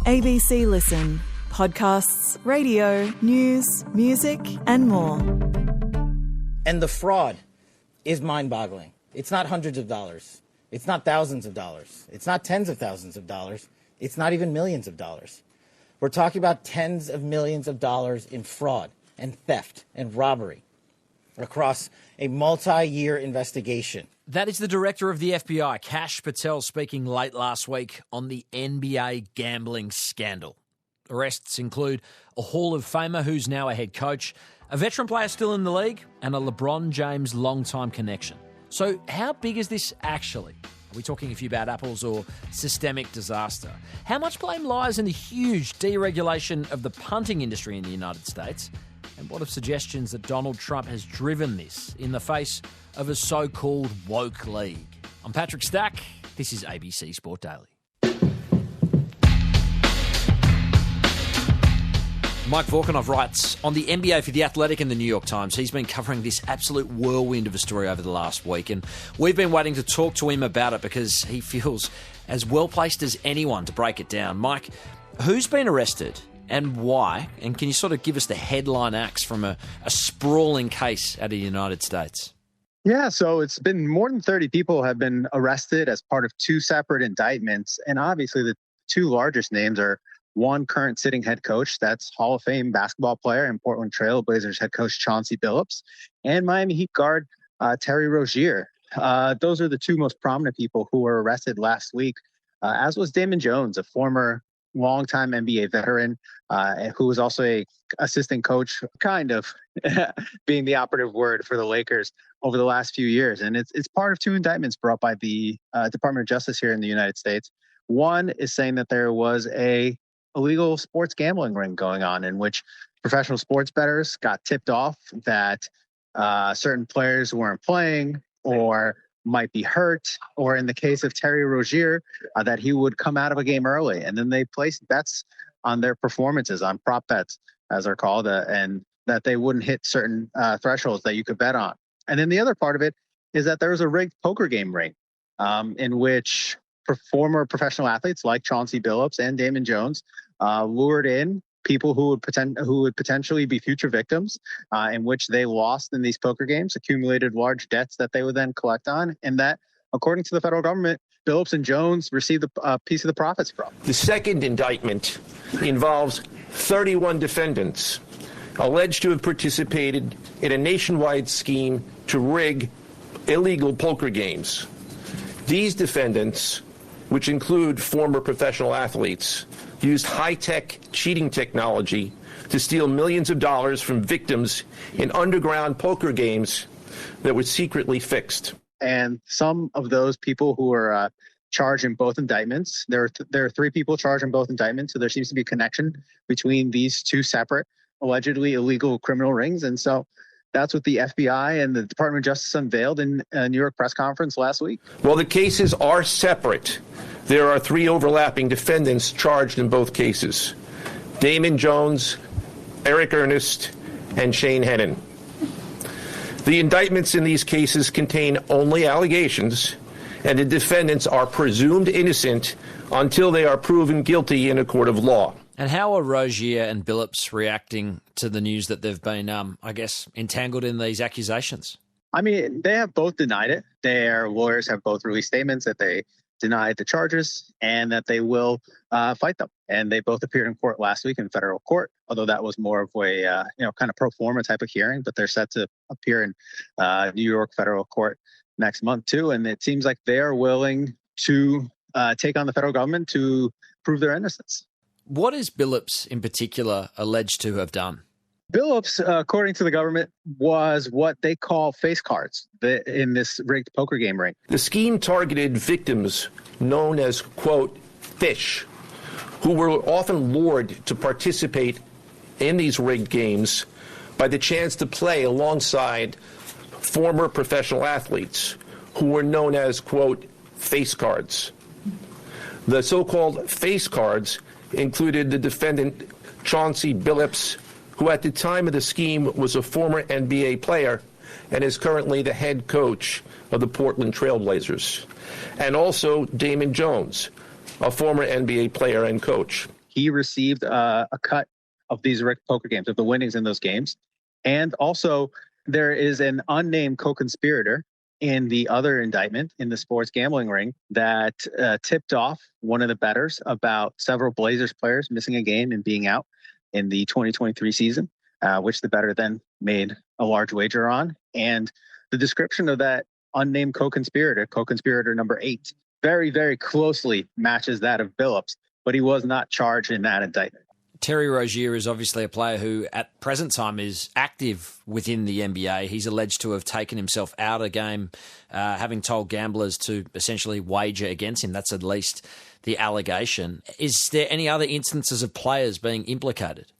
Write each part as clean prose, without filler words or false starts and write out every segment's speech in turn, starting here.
ABC Listen. Podcasts, radio, news, music, and more. And the fraud is mind-boggling. It's not hundreds of dollars. It's not thousands of dollars. It's not tens of thousands of dollars. It's not even millions of dollars. We're talking about tens of millions of dollars in fraud and theft and robbery across a multi-year investigation. That is the director of the FBI, Kash Patel, speaking late last week on the NBA gambling scandal. Arrests include a Hall of Famer who's now a head coach, a veteran player still in the league, and a LeBron James longtime connection. So how big is this actually? Are we talking a few bad apples or systemic disaster? How much blame lies in the huge deregulation of the punting industry in the United States? And what of suggestions that Donald Trump has driven this in the face of a so-called woke league? I'm Patrick Stack. This is ABC Sport Daily. Mike Vorkunov writes on the NBA for The Athletic and the New York Times. He's been covering this absolute whirlwind of a story over the last week, and we've been waiting to talk to him about it because he feels as well-placed as anyone to break it down. Mike, who's been arrested and why? And can you sort of give us the headline acts from a sprawling case out of the United States? Yeah, so it's been more than 30 people have been arrested as part of two separate indictments. And obviously the two largest names are one current sitting head coach, that's Hall of Fame basketball player and Portland Trail Blazers head coach Chauncey Billups, and Miami Heat guard Terry Rozier. Those are the two most prominent people who were arrested last week, as was Damon Jones, a former longtime NBA veteran who was also a assistant coach, kind of being the operative word for the Lakers over the last few years. And it's part of two indictments brought by the Department of Justice here in the United States. One is saying that there was a illegal sports gambling ring going on in which professional sports bettors got tipped off that certain players weren't playing or might be hurt, or in the case of Terry Rozier, that he would come out of a game early. And then they placed bets on their performances, on prop bets, as they're called, and that they wouldn't hit certain thresholds that you could bet on. And then the other part of it is that there was a rigged poker game ring in which former professional athletes like Chauncey Billups and Damon Jones lured in people who would potentially be future victims, in which they lost in these poker games, accumulated large debts that they would then collect on, and that, according to the federal government, Billups and Jones received a piece of the profits from. The second indictment involves 31 defendants alleged to have participated in a nationwide scheme to rig illegal poker games. These defendants, which include former professional athletes, used high-tech cheating technology to steal millions of dollars from victims in underground poker games that were secretly fixed. And some of those people who are charged in both indictments, there are three people charged in both indictments, so there seems to be a connection between these two separate, allegedly illegal criminal rings. And so that's what the FBI and the Department of Justice unveiled in a New York press conference last week. While the cases are separate, there are three overlapping defendants charged in both cases: Damon Jones, Eric Ernest, and Shane Hennon. The indictments in these cases contain only allegations, and the defendants are presumed innocent until they are proven guilty in a court of law. And how are Rozier and Billups reacting to the news that they've been, entangled in these accusations? I mean, they have both denied it. Their lawyers have both released statements that they denied the charges and that they will fight them. And they both appeared in court last week in federal court, although that was more of a kind of pro forma type of hearing. But they're set to appear in New York federal court next month too. And it seems like they are willing to take on the federal government to prove their innocence. What is Billups in particular alleged to have done? Billups, according to the government, was what they call face cards in this rigged poker game ring. The scheme targeted victims known as, quote, fish, who were often lured to participate in these rigged games by the chance to play alongside former professional athletes who were known as, quote, face cards. The so-called face cards included the defendant Chauncey Billups, who at the time of the scheme was a former NBA player and is currently the head coach of the Portland Trail Blazers, and also Damon Jones, a former NBA player and coach. he received a cut of these rigged poker games, of the winnings in those games. And also, there is an unnamed co-conspirator in the other indictment in the sports gambling ring that tipped off one of the bettors about several Blazers players missing a game and being out in the 2023 season, which the bettor then made a large wager on. And the description of that unnamed co-conspirator number 8, very, very closely matches that of Billups, but he was not charged in that indictment. Terry Rozier is obviously a player who at present time is active within the NBA. He's alleged to have taken himself out of a game, having told gamblers to essentially wager against him. That's at least the allegation. Is there any other instances of players being implicated?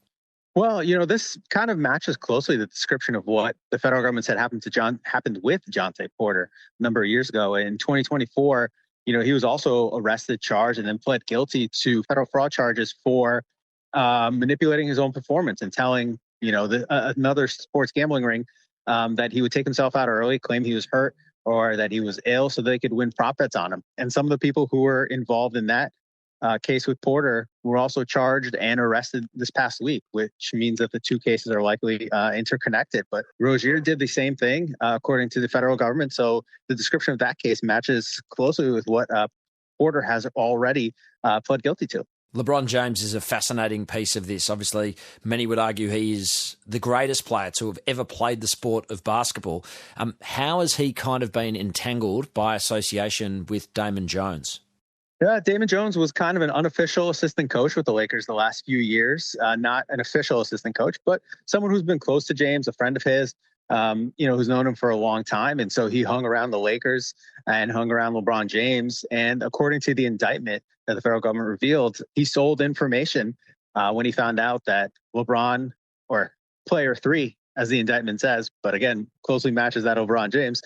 Well, this kind of matches closely the description of what the federal government said happened with Jontay Porter a number of years ago. In 2024, he was also arrested, charged, and then pled guilty to federal fraud charges for manipulating his own performance and telling, another sports gambling ring that he would take himself out early, claim he was hurt or that he was ill so they could win prop bets on him. And some of the people who were involved in that case with Porter were also charged and arrested this past week, which means that the two cases are likely interconnected. But Rozier did the same thing, according to the federal government. So the description of that case matches closely with what Porter has already pled guilty to. LeBron James is a fascinating piece of this. Obviously, many would argue he is the greatest player to have ever played the sport of basketball. How has he kind of been entangled by association with Damon Jones? Yeah, Damon Jones was kind of an unofficial assistant coach with the Lakers the last few years. Not an official assistant coach, but someone who's been close to James, a friend of his, who's known him for a long time. And so he hung around the Lakers and hung around LeBron James. And according to the indictment that the federal government revealed, he sold information when he found out that LeBron, or player 3, as the indictment says, but again, closely matches that of LeBron James,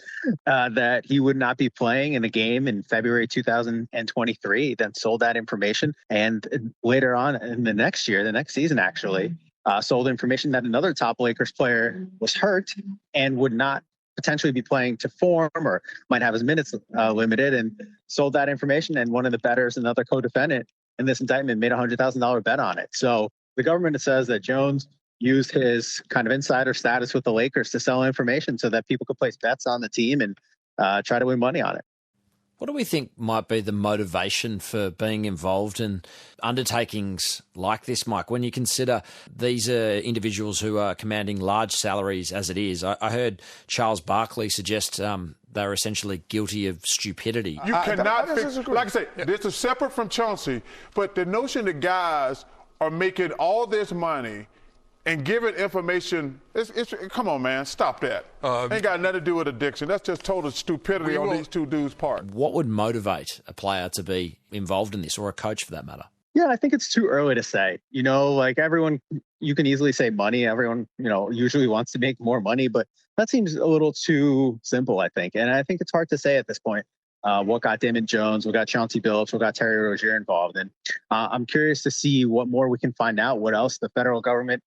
that he would not be playing in a game in February 2023. He then sold that information. And later on in the next season, actually, sold information that another top Lakers player was hurt and would not potentially be playing to form or might have his minutes limited, and sold that information. And one of the bettors, another co-defendant in this indictment, made a $100,000 bet on it. So the government says that Jones used his kind of insider status with the Lakers to sell information so that people could place bets on the team and try to win money on it. What do we think might be the motivation for being involved in undertakings like this, Mike? When you consider these are individuals who are commanding large salaries as it is. I heard Charles Barkley suggest they're essentially guilty of stupidity. You cannot fix, like I say, this is separate from Chauncey, but the notion that guys are making all this money and giving information, come on, man, stop that. Ain't got nothing to do with addiction. That's just total stupidity on these two dudes' part. What would motivate a player to be involved in this, or a coach for that matter? Yeah, I think it's too early to say. Like everyone, you can easily say money. Everyone, usually wants to make more money, but that seems a little too simple, I think. And I think it's hard to say at this point what got Damon Jones, what got Chauncey Billups, what got Terry Rozier involved. And I'm curious to see what more we can find out, what else the federal government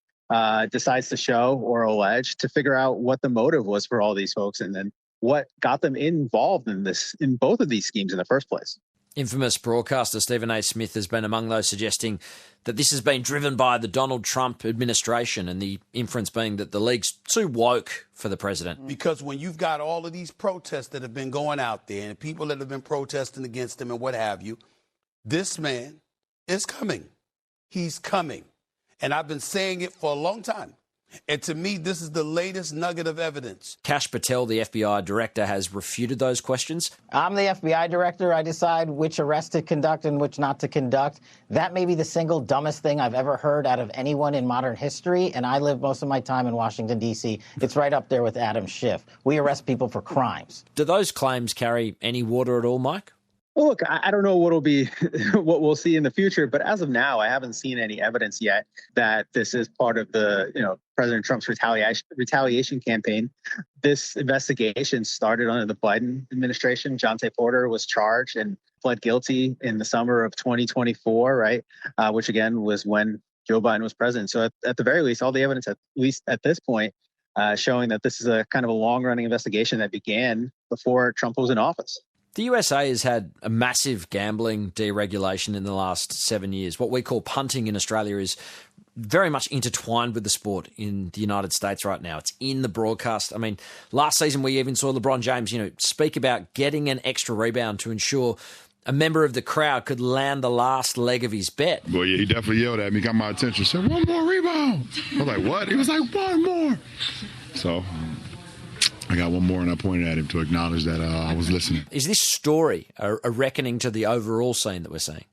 decides to show or allege, to figure out what the motive was for all these folks, and then what got them involved in both of these schemes in the first place. Infamous broadcaster Stephen A. Smith has been among those suggesting that this has been driven by the Donald Trump administration, and the inference being that the league's too woke for the president. Because when you've got all of these protests that have been going out there and people that have been protesting against him and what have you, this man is coming. He's coming. And I've been saying it for a long time. And to me, this is the latest nugget of evidence. Kash Patel, the FBI director, has refuted those questions. I'm the FBI director. I decide which arrests to conduct and which not to conduct. That may be the single dumbest thing I've ever heard out of anyone in modern history. And I live most of my time in Washington, D.C. It's right up there with Adam Schiff. We arrest people for crimes. Do those claims carry any water at all, Mike? Well, look, I don't know what we'll see in the future, but as of now, I haven't seen any evidence yet that this is part of the, President Trump's retaliation campaign. This investigation started under the Biden administration. Jontay Porter was charged and pled guilty in the summer of 2024, right? Which again was when Joe Biden was president. So at the very least, all the evidence, at least at this point, showing that this is a kind of a long-running investigation that began before Trump was in office. The USA has had a massive gambling deregulation in the last 7 years. What we call punting in Australia is very much intertwined with the sport in the United States right now. It's in the broadcast. I mean, last season we even saw LeBron James, speak about getting an extra rebound to ensure a member of the crowd could land the last leg of his bet. Well, yeah, he definitely yelled at me, got my attention, said, "One more rebound." I was like, "What?" He was like, "One more." So I got one more, and I pointed at him to acknowledge that I was listening. Is this story a reckoning to the overall scene that we're seeing?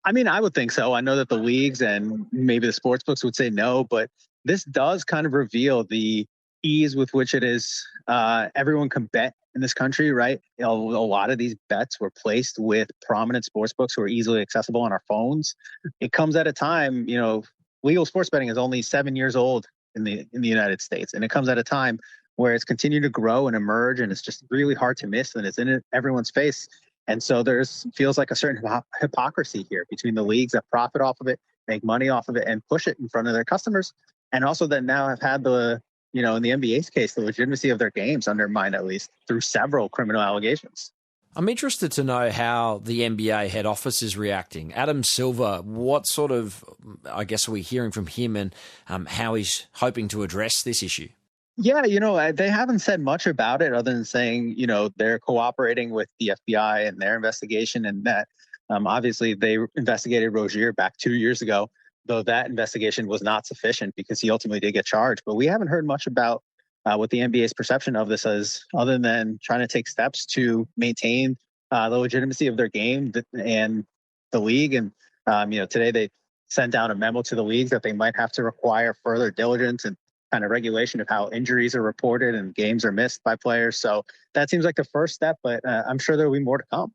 I mean, I would think so. I know that the leagues and maybe the sports books would say no, but this does kind of reveal the ease with which it is everyone can bet in this country, right? A lot of these bets were placed with prominent sports books who are easily accessible on our phones. It comes at a time, legal sports betting is only 7 years old in the United States, and it comes at a time where it's continued to grow and emerge, and it's just really hard to miss, and it's in everyone's face. And so feels like a certain hypocrisy here between the leagues that profit off of it, make money off of it, and push it in front of their customers, and also that now have had the in the NBA's case, the legitimacy of their games undermined, at least through several criminal allegations. I'm interested to know how the NBA head office is reacting. Adam Silver, what sort of, I guess, are we hearing from him and how he's hoping to address this issue? Yeah, they haven't said much about it other than saying, they're cooperating with the FBI and their investigation, and that obviously they investigated Rozier back 2 years ago, though that investigation was not sufficient because he ultimately did get charged. But we haven't heard much about what the NBA's perception of this is, other than trying to take steps to maintain the legitimacy of their game and the league. And, today they sent out a memo to the leagues that they might have to require further diligence and kind of regulation of how injuries are reported and games are missed by players. So that seems like the first step, but I'm sure there will be more to come.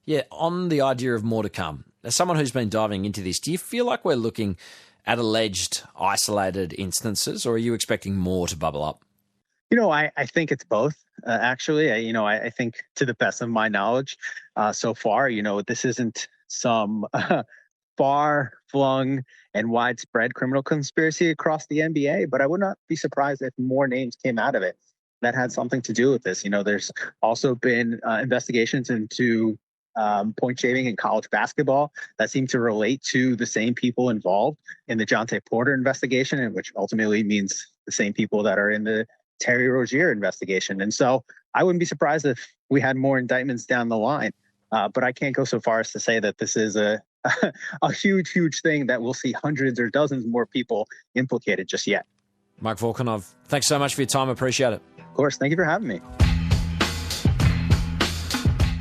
Yeah, on the idea of more to come, as someone who's been diving into this, do you feel like we're looking at alleged isolated instances, or are you expecting more to bubble up? I think it's both, actually. I think to the best of my knowledge so far, this isn't some far-flung and widespread criminal conspiracy across the NBA, but I would not be surprised if more names came out of it that had something to do with this. There's also been investigations into point shaving in college basketball that seem to relate to the same people involved in the Jonte Porter investigation, and which ultimately means the same people that are in the Terry Rozier investigation. And so I wouldn't be surprised if we had more indictments down the line. But I can't go so far as to say that this is a huge, huge thing that we'll see hundreds or dozens more people implicated just yet. Mike Vorkunov, thanks so much for your time. I appreciate it. Of course. Thank you for having me.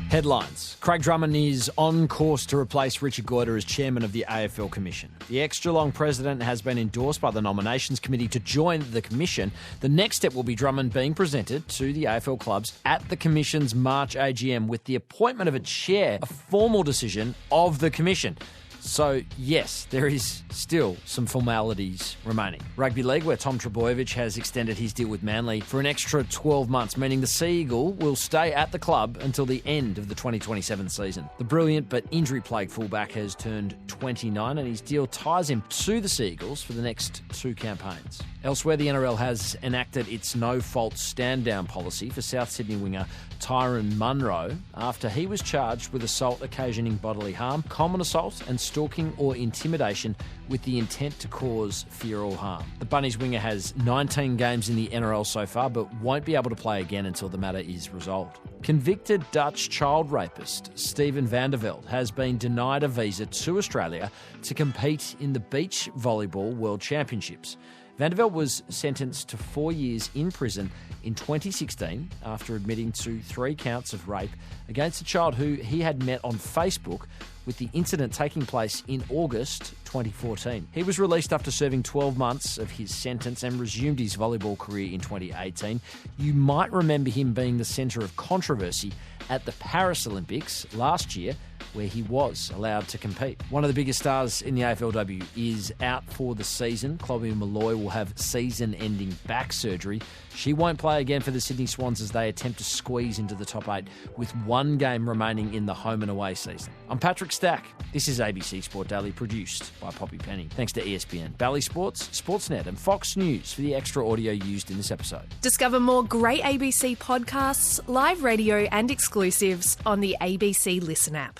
Headlines. Craig Drummond is on course to replace Richard Goyder as chairman of the AFL Commission. The extra-long president has been endorsed by the nominations committee to join the commission. The next step will be Drummond being presented to the AFL clubs at the commission's March AGM with the appointment of a chair, a formal decision of the commission. So, yes, there is still some formalities remaining. Rugby League, where Tom Trbojevic has extended his deal with Manly for an extra 12 months, meaning the Sea Eagle will stay at the club until the end of the 2027 season. The brilliant but injury-plagued fullback has turned 29 and his deal ties him to the Sea Eagles for the next 2 campaigns. Elsewhere, the NRL has enacted its no-fault stand-down policy for South Sydney winger Tyrone Munro after he was charged with assault occasioning bodily harm, common assault and stalking or intimidation with the intent to cause fear or harm. The Bunnies winger has 19 games in the NRL so far but won't be able to play again until the matter is resolved. Convicted Dutch child rapist Steven van der Velde has been denied a visa to Australia to compete in the Beach Volleyball World Championships. Van der Velde was sentenced to 4 years in prison in 2016 after admitting to 3 counts of rape against a child who he had met on Facebook, with the incident taking place in August 2014. He was released after serving 12 months of his sentence and resumed his volleyball career in 2018. You might remember him being the centre of controversy at the Paris Olympics last year where he was allowed to compete. One of the biggest stars in the AFLW is out for the season. Chloe Malloy will have season-ending back surgery. She won't play again for the Sydney Swans as they attempt to squeeze into the top 8 with one game remaining in the home and away season. I'm Patrick Stack. This is ABC Sport Daily, produced by Poppy Penny. Thanks to ESPN, Bally Sports, Sportsnet and Fox News for the extra audio used in this episode. Discover more great ABC podcasts, live radio and exclusives on the ABC Listen app.